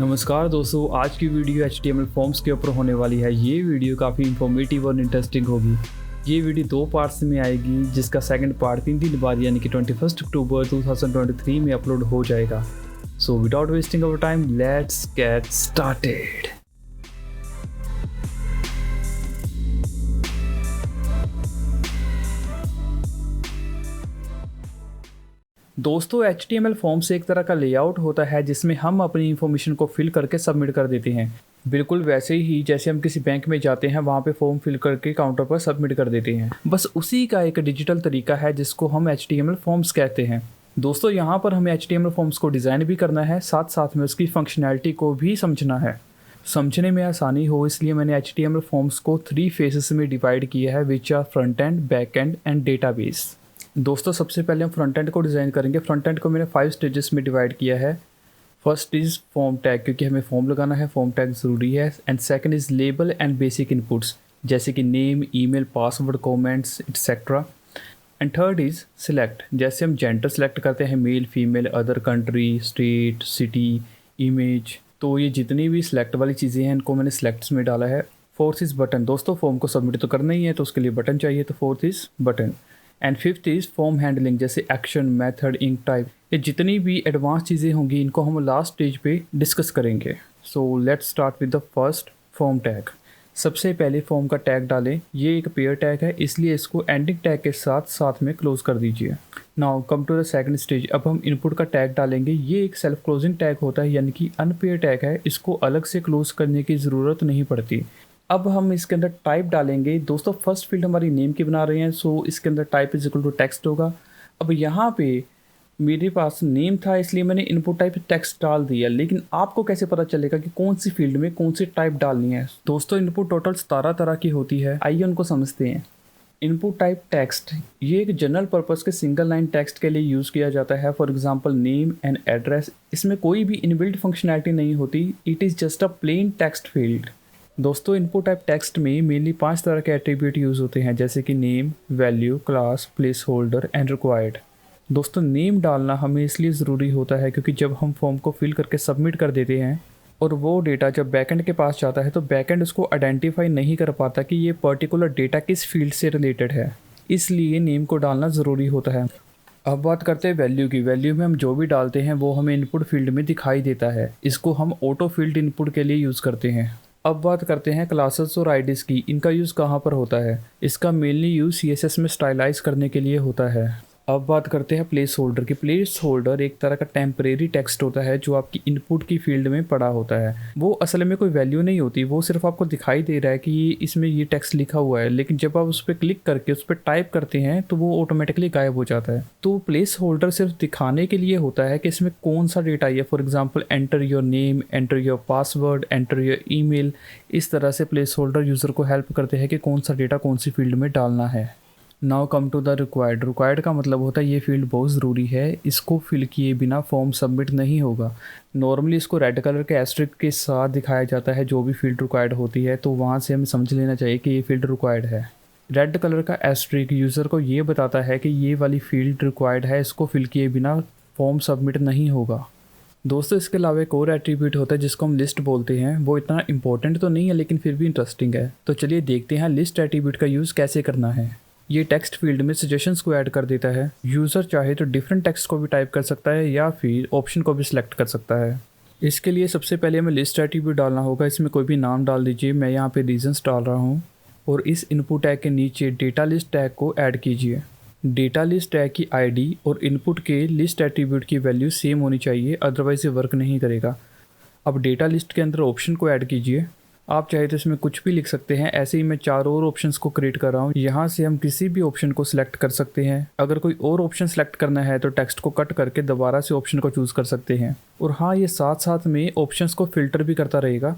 नमस्कार दोस्तों, आज की वीडियो HTML फॉर्म्स के ऊपर होने वाली है। ये वीडियो काफ़ी इंफॉर्मेटिव और इंटरेस्टिंग होगी। ये वीडियो दो पार्ट्स में आएगी, जिसका सेकंड पार्ट 3 दिन बाद यानी कि 21 अक्टूबर 2023 में अपलोड हो जाएगा। So without wasting our time, let's get started. दोस्तों, HTML फॉर्म्स एक तरह का लेआउट होता है जिसमें हम अपनी इंफॉर्मेशन को फिल करके सबमिट कर देते हैं। बिल्कुल वैसे ही जैसे हम किसी बैंक में जाते हैं, वहाँ पे फॉर्म फिल करके काउंटर पर सबमिट कर देते हैं। बस उसी का एक डिजिटल तरीका है जिसको हम HTML फॉर्म्स कहते हैं। दोस्तों, यहाँ पर हमें HTML फॉर्म्स को डिज़ाइन भी करना है, साथ साथ में उसकी फंक्शनैलिटी को भी समझना है। समझने में आसानी हो इसलिए मैंने HTML फॉर्म्स को 3 फेजेस में डिवाइड किया है, which are front end, back end and database. दोस्तों, सबसे पहले हम फ्रंट एंड को डिज़ाइन करेंगे। फ्रंट एंड को मैंने 5 स्टेजेस में डिवाइड किया है। फर्स्ट इज़ फॉर्म टैग, क्योंकि हमें फॉर्म लगाना है, फॉर्म टैग ज़रूरी है। And second is label and basic inputs, जैसे कि name, email, password, comments etcetera. And third is select, जैसे हम जेंडर सेलेक्ट करते हैं, male, female, other country, state, city, image. तो ये जितनी भी सिलेक्ट वाली चीज़ें हैं इनको मैंने सिलेक्ट्स में डाला है। Fourth is button. दोस्तों, फॉर्म को सबमिट तो करना ही है, तो उसके लिए बटन चाहिए, तो fourth is button. And fifth is form handling, जैसे एक्शन, मेथड, इंक टाइप। ये जितनी भी एडवांस चीज़ें होंगी इनको हम लास्ट स्टेज पे डिस्कस करेंगे। So let's start with the first, form tag. सबसे पहले फॉर्म का टैग डालें। ये एक पेयर टैग है, इसलिए इसको एंडिंग टैग के साथ साथ में क्लोज कर दीजिए। Now come to the second stage. अब हम इनपुट का टैग डालेंगे। ये एक सेल्फ क्लोजिंग टैग होता है, यानी कि अनपेयर टैग है, इसको अलग से क्लोज करने की ज़रूरत नहीं पड़ती। अब हम इसके अंदर टाइप डालेंगे। दोस्तों, फर्स्ट फील्ड हमारी नेम की बना रहे हैं, सो इसके अंदर type is equal to text होगा। अब यहाँ पे मेरे पास नेम था, इसलिए मैंने इनपुट टाइप टेक्स्ट डाल दिया, लेकिन आपको कैसे पता चलेगा कि कौन सी फील्ड में कौन सी टाइप डालनी है? दोस्तों, इनपुट टोटल 17 तरह की होती है, आइए उनको समझते हैं। इनपुट टाइप टेक्स्ट, ये एक जनरल पर्पस के सिंगल लाइन टेक्स्ट के लिए यूज़ किया जाता है। For example name and address. इसमें कोई भी इनबिल्ट फंक्शनैलिटी नहीं होती, it is just a plain text field. दोस्तों, इनपुट टाइप टेक्स्ट में मेनली 5 तरह के एट्रीब्यूट यूज़ होते हैं, जैसे कि name, value, class, place holder and required. दोस्तों, नेम डालना हमें इसलिए ज़रूरी होता है क्योंकि जब हम फॉर्म को फिल करके सबमिट कर देते हैं और वो डेटा जब बैकएंड के पास जाता है तो बैकएंड उसको आइडेंटिफाई नहीं कर पाता कि ये पर्टिकुलर डेटा किस फील्ड से रिलेटेड है, इसलिए नेम को डालना ज़रूरी होता है। अब बात करते हैं वैल्यू की। वैल्यू में हम जो भी डालते हैं वो हमें इनपुट फील्ड में दिखाई देता है, इसको हम ऑटो फील्ड इनपुट के लिए यूज़ करते हैं। अब बात करते हैं क्लासेस और आईडीज़ की। इनका यूज़ कहाँ पर होता है? इसका मेनली यूज़ CSS में स्टाइलाइज करने के लिए होता है। अब बात करते हैं प्लेस होल्डर की। प्लेस होल्डर एक तरह का टेम्परेरी टेक्स्ट होता है जो आपकी इनपुट की फील्ड में पड़ा होता है। वो असल में कोई वैल्यू नहीं होती, वो सिर्फ आपको दिखाई दे रहा है कि इसमें ये टेक्स्ट लिखा हुआ है, लेकिन जब आप उस पर क्लिक करके उस पर टाइप करते हैं तो वो ऑटोमेटिकली गायब हो जाता है। तो प्लेस होल्डर सिर्फ दिखाने के लिए होता है कि इसमें कौन सा डेटा है। For example, enter your name, enter your password, enter your email. इस तरह से प्लेस होल्डर यूज़र को हेल्प करते हैं कि कौन सा डेटा कौन सी फील्ड में डालना है। Now come to the required. Required का मतलब होता है ये फील्ड बहुत ज़रूरी है, इसको फिल किए बिना फॉर्म सबमिट नहीं होगा। नॉर्मली इसको रेड कलर के एस्ट्रिक के साथ दिखाया जाता है जो भी फील्ड रिक्वायर्ड होती है, तो वहाँ से हमें समझ लेना चाहिए कि ये फील्ड रिक्वायर्ड है। रेड कलर का एस्ट्रिक यूज़र को ये बताता है कि ये वाली फील्ड रिक्वायर्ड है, इसको फिल किए बिना फॉर्म सबमिट नहीं होगा। दोस्तों, इसके अलावा एक और एट्रीब्यूट होता है जिसको हम लिस्ट बोलते हैं। वो इतना इंपॉर्टेंट तो नहीं है लेकिन फिर भी इंटरेस्टिंग है, तो चलिए देखते हैं लिस्ट एट्रीब्यूट का यूज़ कैसे करना है। ये टेक्स्ट फील्ड में सजेशंस को ऐड कर देता है। यूज़र चाहे तो डिफरेंट टेक्स्ट को भी टाइप कर सकता है या फिर ऑप्शन को भी सिलेक्ट कर सकता है। इसके लिए सबसे पहले हमें लिस्ट एट्रीब्यूट डालना होगा। इसमें कोई भी नाम डाल दीजिए, मैं यहाँ पे रीजंस डाल रहा हूँ, और इस इनपुट टैग के नीचे डेटा लिस्ट टैग को ऐड कीजिए। डेटा लिस्ट टैग की ID और इनपुट के लिस्ट एट्रीब्यूट की वैल्यू सेम होनी चाहिए, अदरवाइज ये वर्क नहीं करेगा। अब डेटा लिस्ट के अंदर ऑप्शन को ऐड कीजिए। आप चाहे तो इसमें कुछ भी लिख सकते हैं। ऐसे ही मैं 4 और ऑप्शंस को क्रिएट कर रहा हूँ। यहाँ से हम किसी भी ऑप्शन को सिलेक्ट कर सकते हैं। अगर कोई और ऑप्शन सेलेक्ट करना है तो टेक्स्ट को कट करके दोबारा से ऑप्शन को चूज़ कर सकते हैं। और हाँ, ये साथ साथ में ऑप्शंस को फिल्टर भी करता रहेगा।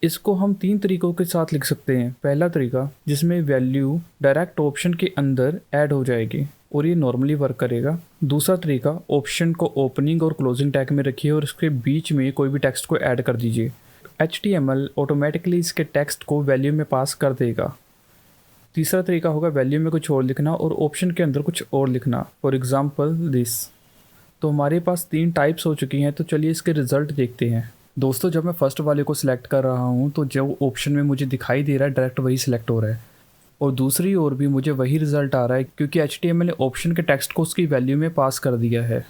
इसको हम 3 तरीकों के साथ लिख सकते हैं। पहला तरीका, जिसमें वैल्यू डायरेक्ट ऑप्शन के अंदर ऐड हो जाएगी और ये नॉर्मली वर्क करेगा। दूसरा तरीका, ऑप्शन को ओपनिंग और क्लोजिंग टैग में रखिए और इसके बीच में कोई भी टेक्स्ट को ऐड कर दीजिए। HTML ऑटोमेटिकली इसके टेक्स्ट को वैल्यू में पास कर देगा। तीसरा तरीका होगा वैल्यू में कुछ और लिखना और ऑप्शन के अंदर कुछ और लिखना। For example this. तो हमारे पास 3 टाइप्स हो चुकी हैं, तो चलिए इसके रिज़ल्ट देखते हैं। दोस्तों जब मैं फर्स्ट वाले को सिलेक्ट कर रहा हूँ तो जो ऑप्शन में मुझे दिखाई दे रहा है डायरेक्ट वही सिलेक्ट हो रहा है, और दूसरी ओर भी मुझे वही रिजल्ट आ रहा है क्योंकि HTML ने ऑप्शन के टेक्स्ट को उसकी वैल्यू में पास कर दिया है।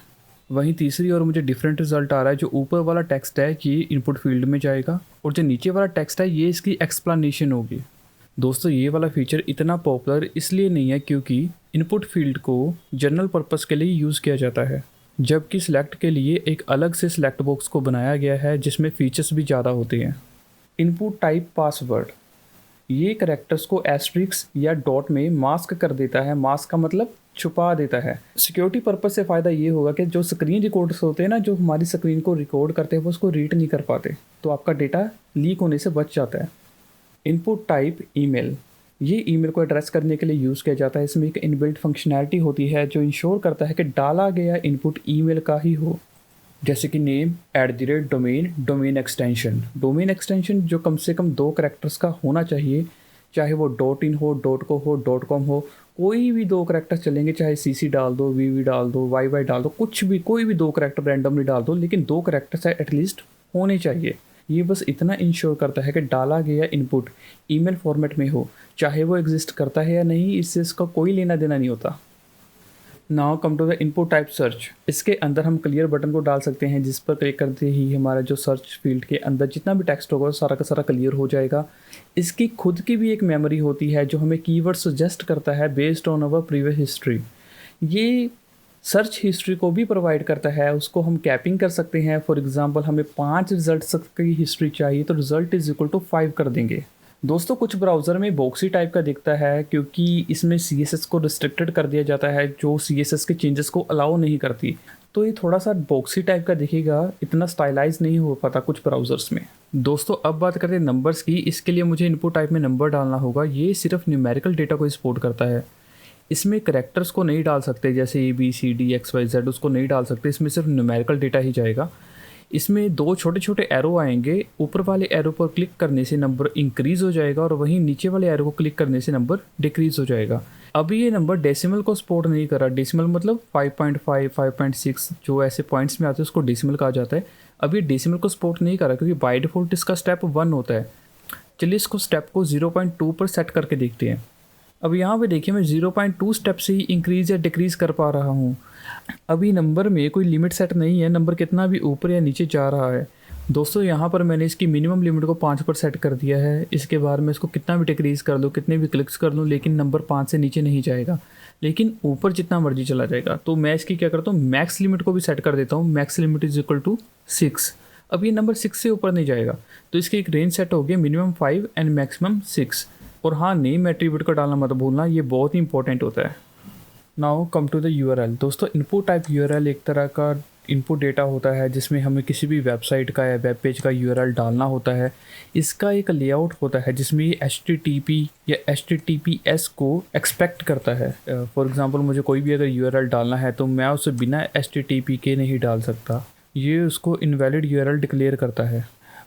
वहीं तीसरी ओर मुझे डिफरेंट रिजल्ट आ रहा है, जो ऊपर वाला टेक्स्ट है ये इनपुट फील्ड में जाएगा और जो नीचे वाला टेक्स्ट है ये इसकी एक्सप्लेनेशन होगी। दोस्तों ये वाला फीचर इतना पॉपुलर इसलिए नहीं है क्योंकि इनपुट फील्ड को जनरल पर्पस के लिए यूज़ किया जाता है, जबकि सिलेक्ट के लिए एक अलग से सिलेक्ट बॉक्स को बनाया गया है जिसमें फीचर्स भी ज़्यादा होते हैं। इनपुट टाइप पासवर्ड, ये कैरेक्टर्स को एस्ट्रिक्स या डॉट में मास्क कर देता है। मास्क का मतलब छुपा देता है। सिक्योरिटी पर्पस से फ़ायदा ये होगा कि जो स्क्रीन रिकॉर्ड्स होते हैं ना, जो हमारी स्क्रीन को रिकॉर्ड करते हैं वो उसको रीड नहीं कर पाते, तो आपका डेटा लीक होने से बच जाता है। इनपुट टाइप ईमेल, ये ईमेल को एड्रेस करने के लिए यूज़ किया जाता है। इसमें एक इनबिल्ट फंक्शनैलिटी होती है जो इंश्योर करता है कि डाला गया इनपुट ईमेल का ही हो, जैसे कि name @domain, domain extension. Domain extension जो कम से कम 2 कैरेक्टर्स का होना चाहिए, चाहे वो .in हो, .co हो, .com हो, कोई भी 2 कैरेक्टर चलेंगे, चाहे CC डाल दो, VV डाल दो, YY डाल दो, कुछ भी, कोई भी 2 कैरेक्टर रैंडमली डाल दो, लेकिन 2 कैरेक्टर्स एटलीस्ट होने चाहिए। ये बस इतना इंश्योर करता है कि डाला गया इनपुट ईमेल फॉर्मेट में हो, चाहे वो एग्जिस्ट करता है या नहीं, इससे इसका कोई लेना देना नहीं होता। Now come to the input type search. इसके अंदर हम क्लियर बटन को डाल सकते हैं, जिस पर क्लिक करते ही हमारा जो सर्च फील्ड के अंदर जितना भी टेक्स्ट होगा सारा का सारा क्लियर हो जाएगा। इसकी खुद की भी एक मेमोरी होती है जो हमें कीवर्ड सजेस्ट करता है based on our previous history. ये सर्च हिस्ट्री को भी प्रोवाइड करता है, उसको हम कैपिंग कर सकते हैं। फॉर एग्जांपल हमें 5 रिजल्ट की हिस्ट्री चाहिए तो रिजल्ट इज इक्वल टू 5 कर देंगे। दोस्तों कुछ ब्राउज़र में बॉक्सी टाइप का दिखता है क्योंकि इसमें CSS को रिस्ट्रिक्टेड कर दिया जाता है, जो CSS के चेंजेस को अलाउ नहीं करती, तो ये थोड़ा सा बॉक्सी टाइप का दिखेगा, इतना स्टाइलाइज नहीं हो पाता कुछ ब्राउज़र्स में। दोस्तों अब बात करते हैं नंबर्स की। इसके लिए मुझे इनपुट टाइप में नंबर डालना होगा। ये सिर्फ न्यूमेरिकल डेटा को सपोर्ट करता है। इसमें करैक्टर्स को नहीं डाल सकते, जैसे ABCD XYZ उसको नहीं डाल सकते, इसमें सिर्फ न्यूमेरिकल डेटा ही जाएगा। इसमें 2 छोटे छोटे एरो आएंगे, ऊपर वाले एरो पर क्लिक करने से नंबर इंक्रीज़ हो जाएगा और वहीं नीचे वाले एरो को क्लिक करने से नंबर डिक्रीज़ हो जाएगा। अभी ये नंबर डेसिमल को सपोर्ट नहीं कर रहा। डेसिमल मतलब 5.5, 5.6 जो ऐसे पॉइंट्स में आते हैं उसको डेसिमल कहा जाता है। अभी डेसिमल को सपोर्ट नहीं कर रहा क्योंकि बाय डिफ़ॉल्ट इसका स्टेप 1 होता है। चलिए इसको स्टेप को 0.2 पर सेट करके देखते हैं। अब यहाँ पे देखिए मैं 0.2 स्टेप से ही इंक्रीज़ या डिक्रीज़ कर पा रहा हूँ। अभी नंबर में कोई लिमिट सेट नहीं है, नंबर कितना भी ऊपर या नीचे जा रहा है। दोस्तों यहाँ पर मैंने इसकी मिनिमम लिमिट को 5 पर सेट कर दिया है। इसके बाद मैं इसको कितना भी डिक्रीज़ कर लूँ, कितने भी क्लिक्स कर लूँ, लेकिन नंबर 5 से नीचे नहीं जाएगा, लेकिन ऊपर जितना मर्जी चला जाएगा। तो मैं इसकी क्या करता हूँ, मैक्स लिमिट को भी सेट कर देता हूँ। Max limit is equal to 6। अब ये नंबर 6 से ऊपर नहीं जाएगा, तो इसकी एक रेंज सेट हो गई, मिनिमम 5 एंड मैक्सिमम 6। और हाँ, नेम एट्रीब्यूट का डालना मत भूलना, ये बहुत ही इंपॉर्टेंट होता है। Now come to the URL। दोस्तों इनपुट टाइप URL एक तरह का इनपुट डेटा होता है जिसमें हमें किसी भी वेबसाइट का या वेब पेज का URL डालना होता है। इसका एक लेआउट होता है जिसमें ये HTTP या HTTPS को एक्सपेक्ट करता है। फॉर एग्ज़ाम्पल मुझे कोई भी अगर URL डालना है तो मैं उसे बिना HTTP के नहीं डाल सकता, ये उसको इनवैलिड URL डिक्लेयर करता है।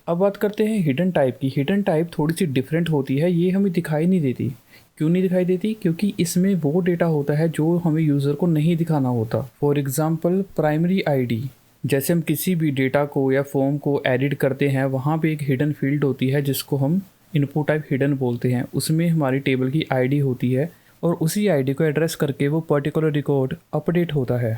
अब बात करते हैं हिडन टाइप की। हिडन टाइप थोड़ी सी डिफरेंट होती है, ये हमें दिखाई नहीं देती। क्यों नहीं दिखाई देती? क्योंकि इसमें वो डेटा होता है जो हमें यूज़र को नहीं दिखाना होता। फॉर एग्ज़ाम्पल प्राइमरी ID, जैसे हम किसी भी डेटा को या फॉर्म को एडिट करते हैं, वहाँ पे एक हिडन फील्ड होती है जिसको हम इनपुट टाइप हिडन बोलते हैं। उसमें हमारी टेबल की ID होती है और उसी ID को एड्रेस करके वो पर्टिकुलर रिकॉर्ड अपडेट होता है।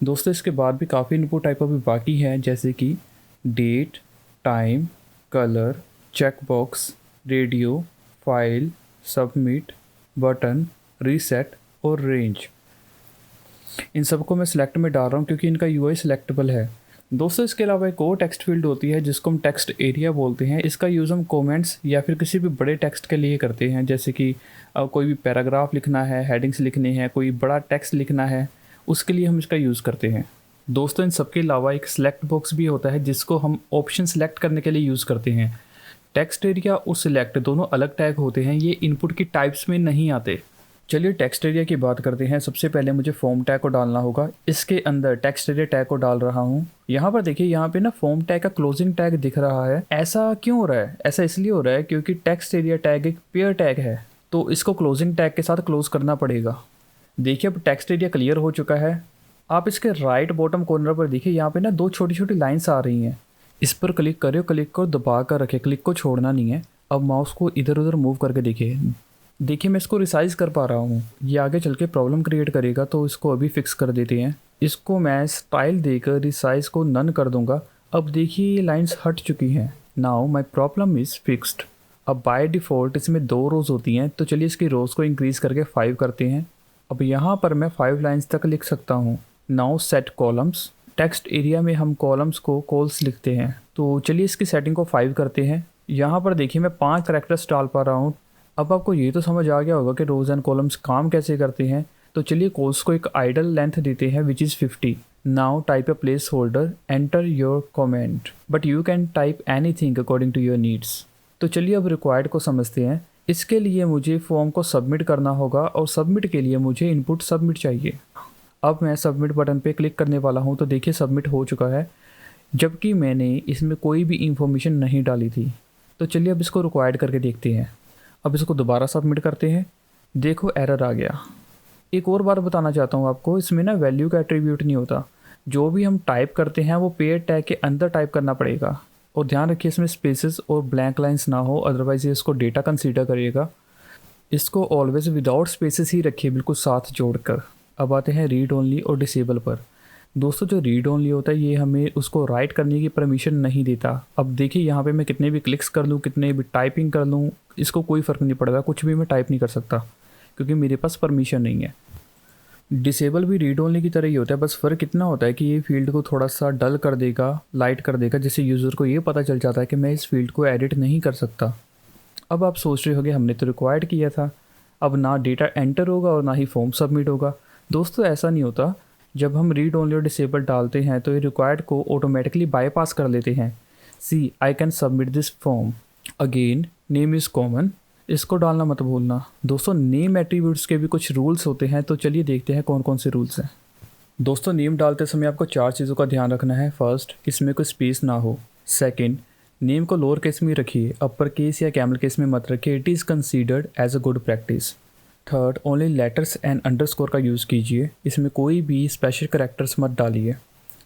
दोस्तों इसके बाद भी काफ़ी इनपुट टाइप अभी बाकी हैं, जैसे कि date, time, colour, checkbox, radio, file, submit, button, reset और रेंज। इन सबको मैं सिलेक्ट में डाल रहा हूँ क्योंकि इनका UI सिलेक्टेबल है। दोस्तों इसके अलावा एक और टेक्स्ट फील्ड होती है जिसको हम टेक्स्ट एरिया बोलते हैं। इसका यूज़ हम कमेंट्स या फिर किसी भी बड़े टेक्स्ट के लिए करते हैं, जैसे कि कोई भी पैराग्राफ लिखना है, हेडिंग्स लिखने हैं, कोई बड़ा टेक्स्ट लिखना है, उसके लिए हम इसका यूज़ करते हैं। दोस्तों इन सबके अलावा एक सिलेक्ट बॉक्स भी होता है जिसको हम ऑप्शन सेलेक्ट करने के लिए यूज़ करते हैं। टेक्स्ट एरिया और सिलेक्ट दोनों अलग टैग होते हैं, ये इनपुट की टाइप्स में नहीं आते। चलिए टेक्स्ट एरिया की बात करते हैं। सबसे पहले मुझे फॉर्म टैग को डालना होगा। इसके अंदर टेक्स्ट एरिया टैग को डाल रहा हूँ। यहाँ पर देखिए, यहाँ पे ना फॉर्म टैग का क्लोजिंग टैग दिख रहा है। ऐसा क्यों हो रहा है? ऐसा इसलिए हो रहा है क्योंकि टेक्स्ट एरिया टैग एक पेयर टैग है, तो इसको क्लोजिंग टैग के साथ क्लोज करना पड़ेगा। देखिए अब टेक्स्ट एरिया क्लियर हो चुका है। आप इसके राइट बॉटम कॉर्नर पर देखिए, यहाँ पे ना 2 छोटी छोटी लाइन्स आ रही हैं। इस पर क्लिक करें, क्लिक को दबा कर रखें, क्लिक को छोड़ना नहीं है। अब माउस को इधर उधर मूव करके देखिए, देखिए मैं इसको रिसाइज कर पा रहा हूँ। ये आगे चल के प्रॉब्लम क्रिएट करेगा, तो इसको अभी फिक्स कर देते हैं। इसको मैं स्टाइल देकर रिसाइज को नन कर दूंगा। अब देखिए ये लाइंस हट चुकी हैं। Now my problem is fixed. अब बाय डिफ़ॉल्ट इसमें 2 रोज़ होती हैं, तो चलिए इसकी रोज़ को इंक्रीज़ करके 5 करते हैं। अब यहाँ पर मैं 5 लाइंस तक लिख सकता हूँ। Now set columns. Text area में हम कॉलम्स को कॉल्स लिखते हैं, तो चलिए इसकी सेटिंग को 5 करते हैं। यहाँ पर देखिए मैं 5 करैक्टर्स डाल पा रहा हूँ। अब आपको ये तो समझ आ गया होगा कि रोज़ एंड कॉलम्स काम कैसे करते हैं। तो चलिए कॉल्स को एक आइडल लेंथ देते हैं which is 50। Now type a placeholder, enter your comment, but you can type anything according to your needs. तो चलिए अब रिक्वायर्ड को समझते हैं। इसके लिए मुझे फॉर्म को सबमिट करना होगा, और सबमिट के लिए मुझे इनपुट सबमिट चाहिए। अब मैं सबमिट बटन पे क्लिक करने वाला हूँ, तो देखिए सबमिट हो चुका है, जबकि मैंने इसमें कोई भी इंफॉर्मेशन नहीं डाली थी। तो चलिए अब इसको रिक्वायर्ड करके देखते हैं। अब इसको दोबारा सबमिट करते हैं। देखो एरर आ गया। एक और बात बताना चाहता हूँ आपको, इसमें ना वैल्यू का एट्रीब्यूट नहीं होता। जो भी हम टाइप करते हैं वो पेयर टैग के अंदर टाइप करना पड़ेगा। और ध्यान रखिए इसमें स्पेसेस और ब्लैंक लाइंस ना हो, अदरवाइज़ ये इसको डेटा कंसीडर करिएगा। इसको ऑलवेज विदाउट स्पेसेस ही रखिए, बिल्कुल साथ जोड़कर। अब आते हैं रीड ओनली और डिसेबल पर। दोस्तों जो रीड ओनली होता है ये हमें उसको राइट करने की परमिशन नहीं देता। अब देखिए यहाँ पे मैं कितने भी क्लिक्स कर लूँ, कितने भी टाइपिंग कर लूँ, इसको कोई फ़र्क नहीं पड़ता, कुछ भी मैं टाइप नहीं कर सकता क्योंकि मेरे पास परमिशन नहीं है। डिसेबल भी रीड ओनली की तरह ही होता है, बस फ़र्क इतना होता है कि ये फील्ड को थोड़ा सा डल कर देगा, लाइट कर देगा, जिससे यूज़र को ये पता चल जाता है कि मैं इस फील्ड को एडिट नहीं कर सकता। अब आप सोच रहे होगे हमने तो रिक्वायर्ड किया था, अब ना डेटा एंटर होगा और ना ही फॉर्म सबमिट होगा। दोस्तों ऐसा नहीं होता। जब हम रीड ओनली और डिसेबल डालते हैं तो ये रिक्वायर्ड को ऑटोमेटिकली बाईपास कर लेते हैं। See I can submit this form. Again name is common, इसको डालना मत भूलना। दोस्तों नेम एट्रीब्यूट्स के भी कुछ रूल्स होते हैं, तो चलिए देखते हैं कौन कौन से रूल्स हैं। दोस्तों नेम डालते समय आपको 4 चीज़ों का ध्यान रखना है। फर्स्ट, इसमें कोई स्पेस ना हो। सेकंड, नेम को लोअर केस में रखिए, अपर केस या कैमल केस में मत रखिए, it is considered as a good practice. Third, only letters and underscore का यूज़ कीजिए, इसमें कोई भी स्पेशल करैक्टर्स मत डालिए।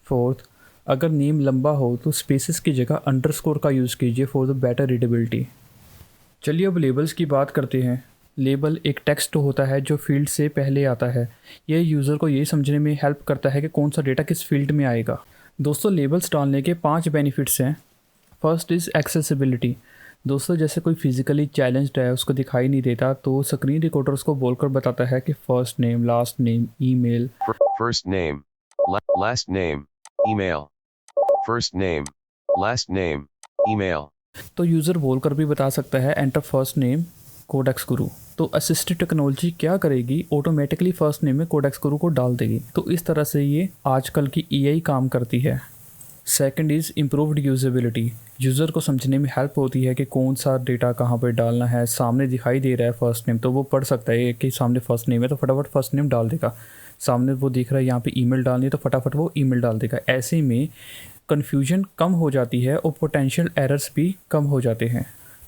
फोर्थ, अगर नेम लंबा हो तो स्पेसेस की जगह अंडरस्कोर का यूज़ कीजिए फॉर द बेटर रीडेबिलिटी। चलिए अब लेबल्स की बात करते हैं। लेबल एक टेक्स्ट होता है जो फील्ड से पहले आता है। यह यूज़र को ये समझने में हेल्प करता है कि कौन सा डेटा किस फील्ड में आएगा। दोस्तों लेबल्स डालने के 5 बेनिफिट्स हैं। First is accessibility. दोस्तों जैसे कोई फिजिकली चैलेंज्ड है, उसको दिखाई नहीं देता, तो स्क्रीन रिकॉर्डर उसको बोलकर बताता है कि first name, last name, email. First name, last name, email. First name, last name, email. तो यूज़र बोलकर भी बता सकता है एंटर फर्स्ट नेम कोडेक्स गुरु। तो असिस्टिव टेक्नोलॉजी क्या करेगी, ऑटोमेटिकली फर्स्ट नेम में कोडेक्स गुरु को डाल देगी। तो इस तरह से ये आजकल की एआई काम करती है। Second is improved usability. User को समझने में हेल्प होती है कि कौन सा डेटा कहाँ पर डालना है। सामने दिखाई दे रहा है फर्स्ट नेम, तो वो पढ़ सकता है कि सामने फर्स्ट नेम है, तो फटाफट फर्स्ट नेम डाल देगा। सामने वो दिख रहा है यहाँ पे ईमेल डालनी है, तो फटाफट वो ईमेल डाल देगा। ऐसे में कन्फ्यूजन कम हो जाती है और पोटेंशियल एरर्स भी कम हो जाते हैं।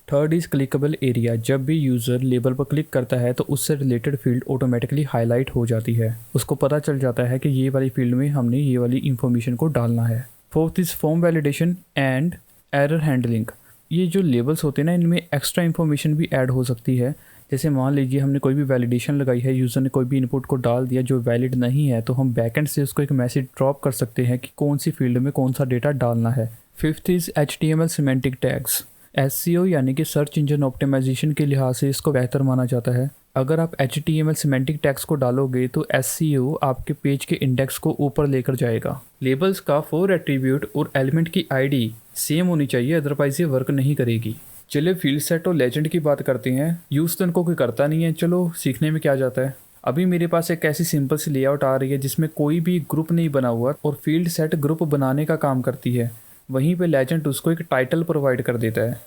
Third is clickable area. जब भी यूज़र लेबल पर क्लिक करता है तो उससे रिलेटेड फील्ड ऑटोमेटिकली हाईलाइट हो जाती है। उसको पता चल जाता है कि ये वाली फील्ड में हमने ये वाली इंफॉर्मेशन को डालना है। Fourth is form validation and error handling. ये जो लेबल्स होते हैं ना, इनमें एक्स्ट्रा इन्फॉर्मेशन भी ऐड हो सकती है। जैसे मान लीजिए हमने कोई भी वैलिडेशन लगाई है, यूज़र ने कोई भी इनपुट को डाल दिया जो वैलिड नहीं है, तो हम बैकएंड से उसको एक मैसेज ड्रॉप कर सकते हैं कि कौन सी फील्ड में कौन सा डेटा डालना है। Fifth is HTML semantic tags. SEO यानी कि सर्च इंजन ऑप्टिमाइजेशन के लिहाज से इसको बेहतर माना जाता है। अगर आप HTML सिमेंटिक टैग्स को डालोगे तो SEO आपके पेज के इंडेक्स को ऊपर लेकर जाएगा। लेबल्स का 4 एट्रीब्यूट और एलिमेंट की ID सेम होनी चाहिए, अदरवाइज ये वर्क नहीं करेगी। चलिए फील्ड सेट और लेजेंड की बात करते हैं। यूज़ तो इनको कोई करता नहीं है, चलो सीखने में क्या जाता है। अभी मेरे पास एक ऐसी सिंपल सी लेआउट आ रही है जिसमें कोई भी ग्रुप नहीं बना हुआ, और फील्ड सेट ग्रुप बनाने का काम करती है। वहीं पे लेजेंड उसको एक टाइटल प्रोवाइड कर देता है।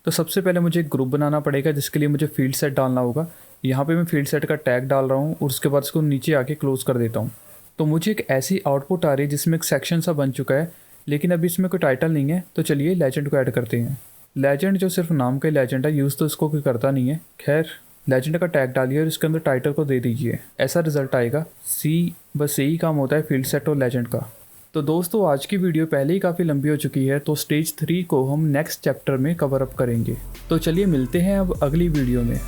तो सबसे पहले मुझे एक ग्रुप बनाना पड़ेगा, जिसके लिए मुझे फील्ड सेट डालना होगा। यहाँ पे मैं फील्ड सेट का टैग डाल रहा हूँ और उसके बाद इसको नीचे आके क्लोज कर देता हूँ। तो मुझे एक ऐसी आउटपुट आ रही है जिसमें एक सेक्शन सा बन चुका है, लेकिन अभी इसमें कोई टाइटल नहीं है। तो चलिए लेजेंड को ऐड करते हैं। लेजेंड जो सिर्फ नाम का लेजेंड है, यूज़ तो इसको कोई करता नहीं है। खैर लेजेंड का टैग डालिए और इसके अंदर टाइटल को दे दीजिए, ऐसा रिजल्ट आएगा। बस यही काम होता है फील्ड सेट और लेजेंड का। तो दोस्तों आज की वीडियो पहले ही काफ़ी लंबी हो चुकी है, तो स्टेज 3 को हम नेक्स्ट चैप्टर में कवर अप करेंगे। तो चलिए मिलते हैं अब अगली वीडियो में।